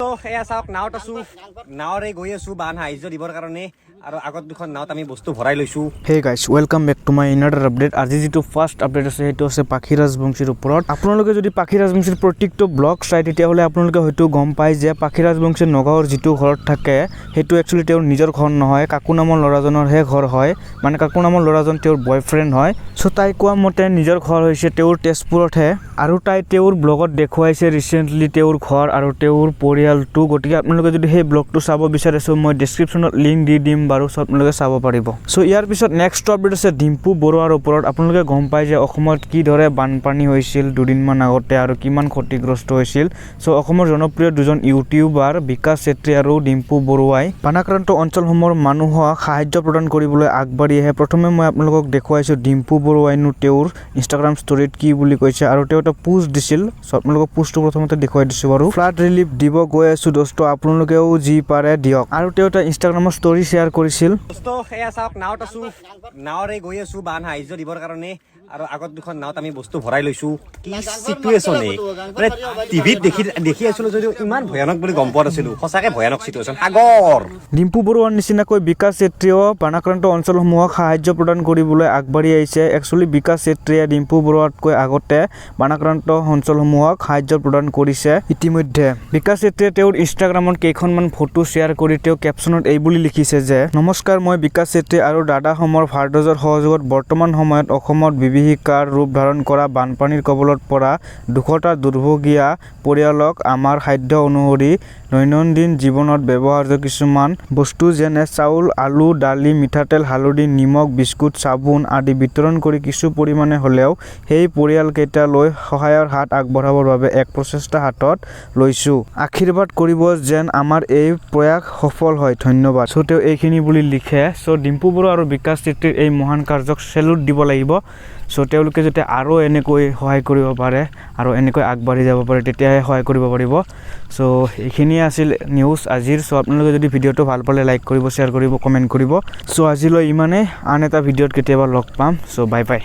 তো এয়া চাওক নাওত আছো নাওৰে গৈ আছো বান সাহায্য দিবৰ কাৰণে আৰু আগত দুখন নাওত আমি বস্তু ভৰাই লৈছো hey guys welcome back to my ইনাডাৰ আপডেট আজি যেটো ফাৰ্ষ্ট আপডেট আছে সেইটো আছে পাখি ৰাজবংশীৰ ওপৰত আপোনালোকে যদি পাখি ৰাজবংশীৰ প্ৰত্যেকটো ব্লগ চাই তেতিয়াহ'লে আপোনালোকে হয়তো গম পায় যে পাখি ৰাজবংশীৰ নগাঁৱৰ যিটো ঘৰত থাকে সেইটো একচুৱেলি তেওঁৰ নিজৰ ঘৰ নহয় কাকু নামৰ ল'ৰাজনৰহে ঘৰ হয় মানে কাকু নামৰ ল'ৰাজন তেওঁৰ বয়ফ্ৰেণ্ড হয় চ' তাই কোৱা মতে নিজৰ ঘৰ হৈছে তেওঁৰ তেজপুৰতহে আৰু তাই তেওঁৰ ব্লগত দেখুৱাইছে ৰিচেণ্টলি তেওঁৰ ঘৰ আৰু তেওঁৰ পৰিয়ালটো গতিকে আপোনালোকে যদি সেই ব্লগটো চাব বিচাৰিছে মই ডেছক্ৰিপশ্যনত লিংক দি দিম বাৰু সব আপোনালোকে চাব পাৰিব চ' ইয়াৰ পিছত নেক্সট আপডেট আছে ডিম্পু বৰুৱাৰ ওপৰত আপোনালোকে গম পায় যে অসমত কি দৰে বানপানী হৈছিল দুদিনমান আগতে আৰু কিমান ক্ষতিগ্ৰস্ত হৈছিল চ' অসমৰ জনপ্ৰিয় দুজন ইউটিউবাৰ বিকাশ চেত্ৰী আৰু ডিম্পু বৰুৱাই বানাক্ৰান্ত অঞ্চলসমূহৰ মানুহক সাহায্য প্ৰদান কৰিবলৈ আগবাঢ়ি আহে প্ৰথমে মই আপোনালোকক দেখুৱাইছোঁ ডিম্পু বৰুৱাইনো তেওঁৰ ইনষ্টাগ্ৰাম ষ্টৰীত কি বুলি কৈছে আৰু তেওঁ এটা পোষ্ট দিছিল চ' আপোনালোকক পোষ্টটো প্ৰথমতে দেখুৱাই দিছোঁ বাৰু ফ্লাড ৰিলিফ দিব গৈ আছোঁ দোস্ত আপোনালোকেও যি পাৰে দিয়ক আৰু তেওঁ এটা ইনষ্টাগ্ৰামৰ ষ্টৰী শ্বেয়াৰ কৰিছিল তো এয়া চাওক নাওত আছো নাওৰে গৈ আছো বান সাহায্য দিবৰ কাৰণে আৰু আগত দুখন নাওত আমি বস্তু ভৰাই লৈছো কি চিটুৱেশ্যনে মানে টিভিত দেখি আছিলো যদিও ইমান ভয়ানক বুলি গম পোৱা নাছিলো সঁচাকে ভয়ানক চিটুৱেশ্যন সাগৰ ডিম্পু বৰুৱাৰ নিচিনাকৈ বিকাশ চেত্ৰীয়েও বানাক্ৰান্ত অঞ্চলসমূহক সাহায্য প্ৰদান কৰিবলৈ আগবাঢ়ি আহিছে একচুৱেলি বিকাশ চেত্ৰীয়ে ডিম্পু বৰুৱাতকৈ আগতে বানাক্ৰান্ত অঞ্চলসমূহক সাহায্য প্ৰদান কৰিছে ইতিমধ্যে বিকাশ চেত্ৰীয়ে তেওঁৰ ইনষ্টাগ্ৰামত কেইখনমান ফটো শ্বেয়াৰ কৰি তেওঁ কেপশ্যনত এই বুলি লিখিছে যে নমস্কাৰ মই বিকাশ চেত্ৰী আৰু দাদা সমৰ ভাৰদ্বাজৰ সহযোগত বৰ্তমান সময়ত অসমত বিভীষিকাৰ ৰূপ ধাৰণ কৰা বানপানীৰ কবলত পৰা দুখতা দুৰ্ভগীয়া পৰিয়ালক আমাৰ সাধ্য অনুসৰি দৈনন্দিন জীৱনত ব্যৱহাৰ্য কিছুমান বস্তু যেনে চাউল আলু দালি মিঠাতেল হালধি নিমখ বিস্কুট চাবোন আদি বিতৰণ কৰি কিছু পৰিমাণে হ'লেও সেই পৰিয়ালকেইটালৈ সহায়ৰ হাত আগবঢ়াবৰ বাবে এক প্ৰচেষ্টা হাতত লৈছোঁ আশীৰ্বাদ কৰিব যেন আমাৰ এই প্ৰয়াস সফল হয় ধন্যবাদ চ' তেওঁ এইখিনি বুলি লিখে চ' ডিম্পু বৰুৱা আৰু বিকাশ চেত্ৰীৰ এই মহান কাৰ্যক চেলুট দিব লাগিব চ' তেওঁলোকে যাতে আৰু এনেকৈ সহায় কৰিব পাৰে আৰু এনেকৈ আগবাঢ়ি যাব পাৰে তেতিয়াহে সহায় কৰিব পাৰিব চ' এইখিনিয়ে আছিল নিউজ আজিৰ চ' আপোনালোকে যদি ভিডিঅ'টো ভাল পালে লাইক কৰিব শ্বেয়াৰ কৰিব কমেণ্ট কৰিব চ' আজিলৈ ইমানেই আন এটা ভিডিঅ'ত কেতিয়াবা লগ পাম চ' বাই বাই